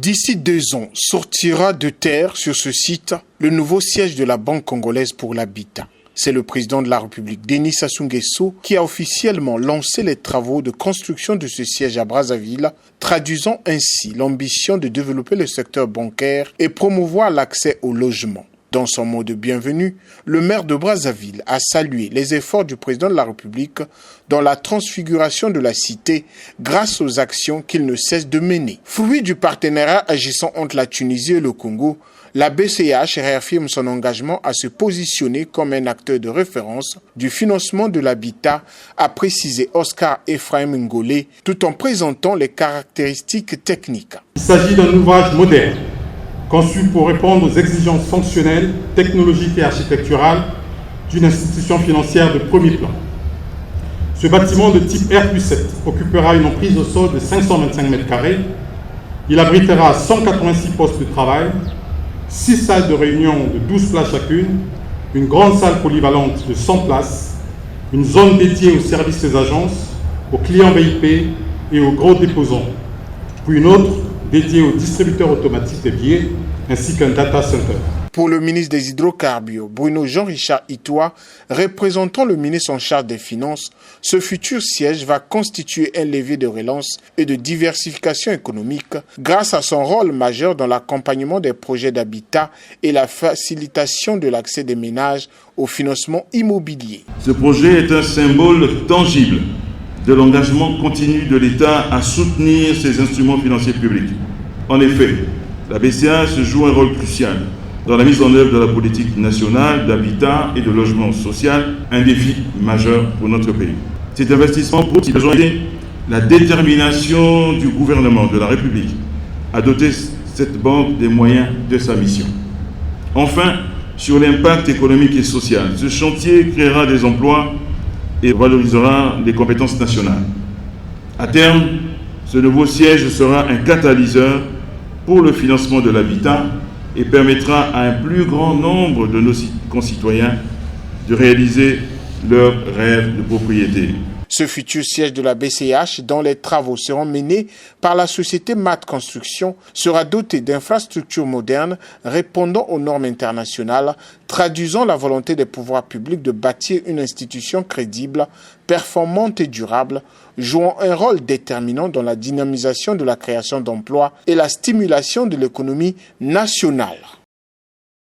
D'ici 2 ans, sortira de terre sur ce site le nouveau siège de la Banque congolaise pour l'habitat. C'est le président de la République, Denis Sassou Nguesso, qui a officiellement lancé les travaux de construction de ce siège à Brazzaville, traduisant ainsi l'ambition de développer le secteur bancaire et promouvoir l'accès au logement. Dans son mot de bienvenue, le maire de Brazzaville a salué les efforts du président de la République dans la transfiguration de la cité grâce aux actions qu'il ne cesse de mener. Fruit du partenariat agissant entre la Tunisie et le Congo, la BCH réaffirme son engagement à se positionner comme un acteur de référence du financement de l'habitat, a précisé Oscar Ephraim Ngolé, tout en présentant les caractéristiques techniques. Il s'agit d'un ouvrage moderne, conçu pour répondre aux exigences fonctionnelles, technologiques et architecturales d'une institution financière de premier plan. Ce bâtiment de type R+7 occupera une emprise au sol de 525 m². Il abritera 186 postes de travail, 6 salles de réunion de 12 places chacune, une grande salle polyvalente de 100 places, une zone dédiée aux services des agences, aux clients VIP et aux gros déposants, puis une autre dédiée aux distributeurs automatiques des billets, ainsi qu'un data center. Pour le ministre des Hydrocarbures, Bruno Jean-Richard Itoa, représentant le ministre en charge des Finances, ce futur siège va constituer un levier de relance et de diversification économique grâce à son rôle majeur dans l'accompagnement des projets d'habitat et la facilitation de l'accès des ménages au financement immobilier. Ce projet est un symbole tangible de l'engagement continu de l'État à soutenir ces instruments financiers publics. En effet, la BCH joue un rôle crucial dans la mise en œuvre de la politique nationale d'habitat et de logement social, un défi majeur pour notre pays. Cet investissement prouve qu'il a été la détermination du gouvernement de la République à doter cette banque des moyens de sa mission. Enfin, sur l'impact économique et social, ce chantier créera des emplois et valorisera les compétences nationales. À terme, ce nouveau siège sera un catalyseur pour le financement de l'habitat et permettra à un plus grand nombre de nos concitoyens de réaliser leur rêve de propriété. Ce futur siège de la BCH, dont les travaux seront menés par la société MAT Construction, sera doté d'infrastructures modernes répondant aux normes internationales, traduisant la volonté des pouvoirs publics de bâtir une institution crédible, performante et durable, jouant un rôle déterminant dans la dynamisation de la création d'emplois et la stimulation de l'économie nationale.